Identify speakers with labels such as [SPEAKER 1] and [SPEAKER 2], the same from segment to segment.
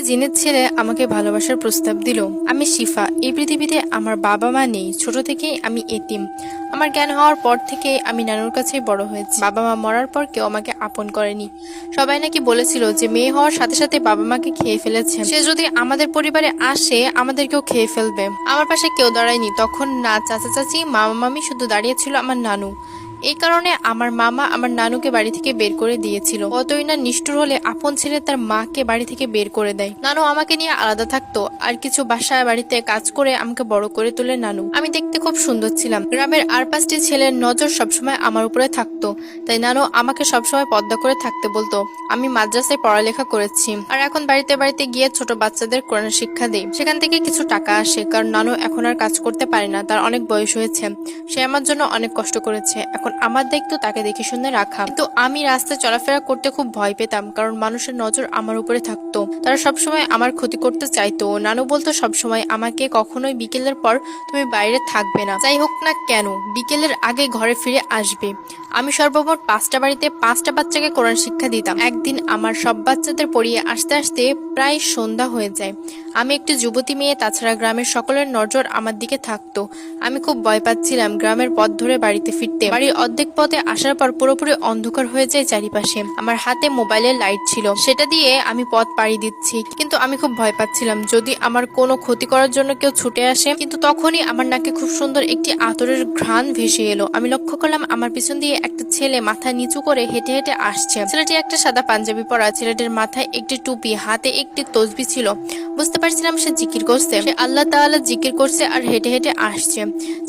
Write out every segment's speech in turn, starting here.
[SPEAKER 1] জিনের ছেলে আমাকে ভালোবাসার প্রস্তাব দিল। আমি শিফা। এই পৃথিবীতে আমার বাবা মা নেই। ছোট থেকেই আমি এতিম। আমার জ্ঞান হওয়ার পর থেকে আমি নানুর কাছেই বড় হয়েছি। বাবা মা মরার পর কেউ আমাকে আপন করেনি। সবাই নাকি বলেছিল যে মেয়ে হওয়ার সাথে সাথে বাবা মাকে খেয়ে ফেলেছে, সে যদি আমাদের পরিবারে আসে আমাদেরকেও খেয়ে ফেলবে। আমার পাশে কেউ দাঁড়ায়নি তখন, না চাচা চাচি, মামা মামি, শুধু দাঁড়িয়েছিল আমার নানু। এই কারণে আমার মামা আমার নানুকে বাড়ি থেকে বের করে দিয়েছিল। কতই না নিষ্ঠুর হলে আপন ছেলে তার মাকে বাড়ি থেকে বের করে দেয়। নানু আমাকে নিয়ে আলাদা থাকতো, আর কিছু বাসায় বাড়িতে কাজ করে আমাকে বড় করে তোলে নানু। আমি দেখতে খুব সুন্দর ছিলাম। গ্রামের আর 5টি ছেলের নজর সবসময় আমার উপরে থাকতো, তাই নানু আমাকে সবসময় পর্দা করে থাকতে বলতো। আমি মাদ্রাসায় পড়ালেখা করেছি, আর এখন বাড়িতে বাড়িতে গিয়ে ছোট বাচ্চাদের কোরআন শিক্ষা দেই। সেখান থেকে কিছু টাকা আসে, কারণ নানু এখন আর কাজ করতে পারে না, তার অনেক বয়স হয়েছে। সে আমার জন্য অনেক কষ্ট করেছে, এখন আমার দায়িত্ব তাকে দেখে শুনে রাখা। কিন্তু আমি রাস্তায় চলাফেরা করতে খুব ভয় পেতাম, কারণ মানুষের নজর আমার উপরে থাকতো। তারা সবসময় আমার ক্ষতি করতে চাইতো। নানু বলতো সবসময় আমাকে, কখনোই বিকেলের পর তুমি বাইরে থাকবে না, যাই হোক না কেন, বিকেলের আগে ঘরে ফিরে আসবে। আমি সর্বমোট 5টা বাড়িতে 5টা বাচ্চাকে কোরআন শিক্ষা দিতাম। একদিন আমার সব বাচ্চাদের পড়িয়ে আসতে আসতে প্রায় সন্ধ্যা হয়ে যায়। আমি একটি যুবতী মেয়ে, তাছাড়া গ্রামের সকলের নজর আমার দিকে থাকতো। আমি খুব ভয় পাচ্ছিলাম গ্রামের পথ ধরে বাড়িতে ফিরতে। বাড়ির অর্ধেক পথে আসার পর পুরোপুরি অন্ধকার হয়ে যায় চারিপাশে। আমার হাতে মোবাইলের লাইট ছিল, সেটা দিয়ে আমি পথ পাড়ি দিচ্ছি, কিন্তু আমি খুব ভয় পাচ্ছিলাম যদি আমার কোনো ক্ষতি করার জন্য কেউ ছুটে আসে। কিন্তু তখনই আমার নাকে খুব সুন্দর একটি আতরের ঘ্রাণ ভেসে এলো। আমি লক্ষ্য করলাম আমার পিছন দিয়ে একটা ছেলে মাথা নিচু করে হেঁটে হেঁটে আসছে। ছেলেটি একটা সাদা পাঞ্জাবি পরা। ছেলেটির মাথায় একটি টুপি, হাতে একটি তসবি ছিল। বুঝতে পারছিলাম সে জিকির করছে, সে আল্লাহ তাআলা জিকির করছে আর হেঁটে হেঁটে আসছে।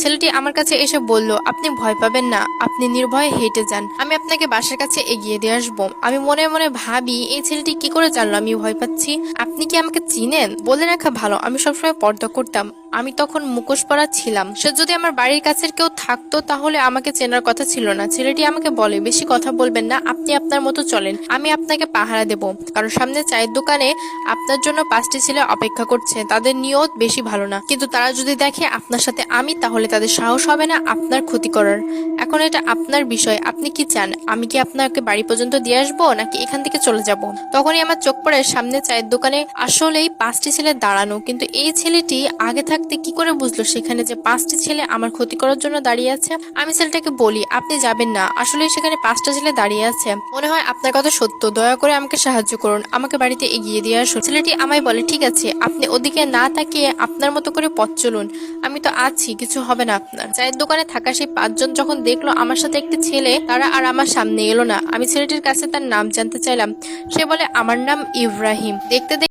[SPEAKER 1] ছেলেটি আমার কাছে এসে বলল, আপনি ভয় পাবেন না, আপনি নির্ভয়ে হেঁটে যান, আমি আপনাকে বাসার কাছে এগিয়ে দিয়ে আসবো। আমি মনে মনে ভাবি, এই ছেলেটি কি করে জানলো আমি ভয় পাচ্ছি? আপনি কি আমাকে চিনেন? বলে রাখা ভালো, আমি সবসময় পর্দা করতাম। আমি তখন মুখোশ পরা ছিলাম। সে যদি আমার বাড়ির কাছের কেউ থাকতো তাহলে আমাকে চেনার কথা ছিল না। ছেলেটি আমাকে বলে, বেশি কথা বলবেন না, আপনি আপনার মতো চলেন, আমি আপনাকে পাহারা দেব। কারণ সামনে চায়ের দোকানে আপনার জন্য 5টি ছেলে অপেক্ষা করছে। তাদের নিয়ত বেশি ভালো না, কিন্তু তারা যদি দেখে আপনার সাথে আমি, তাহলে তাদের সাহস হবে না আপনার ক্ষতি করার। এখন এটা আপনার বিষয়, আপনি কি চান? আমি কি আপনাকে বাড়ি পর্যন্ত দিয়ে আসবো, নাকি এখান থেকে চলে যাব? তখনই আমার চোখ পড়ে সামনে চায়ের দোকানে আসলেই 5টি ছেলে দাঁড়ানো। কিন্তু এই ছেলেটি আগে থাকতে কি করে বুঝলো সেখানে যে 5টি ছেলে আমার ক্ষতি করার জন্য দাঁড়িয়ে আছে? আমি ছেলেটাকে বলি, আপনি যাবেন না, আসলে সেখানে 5টা ছেলে দাঁড়িয়ে আছে। মনে হয় আপনার কথা সত্য, দয়া করে আমাকে সাহায্য করুন, আমাকে বাড়িতে এগিয়ে দিয়ে আসুন। ছেলেটি আমায় বলে, ঠিক আছে, আপনি ওদিকে না তাকিয়ে আপনার মতো করে পথ চলুন, আমি তো আছি, কিছু হবে না আপনার। চায়ের দোকানে থাকা সেই 5জন যখন দেখলো আমার সাথে একটি ছেলে, তারা আর আমার সামনে এলো না। আমি ছেলেটির কাছে তার নাম জানতে চাইলাম। সে বলে, আমার নাম ইব্রাহিম। দেখতে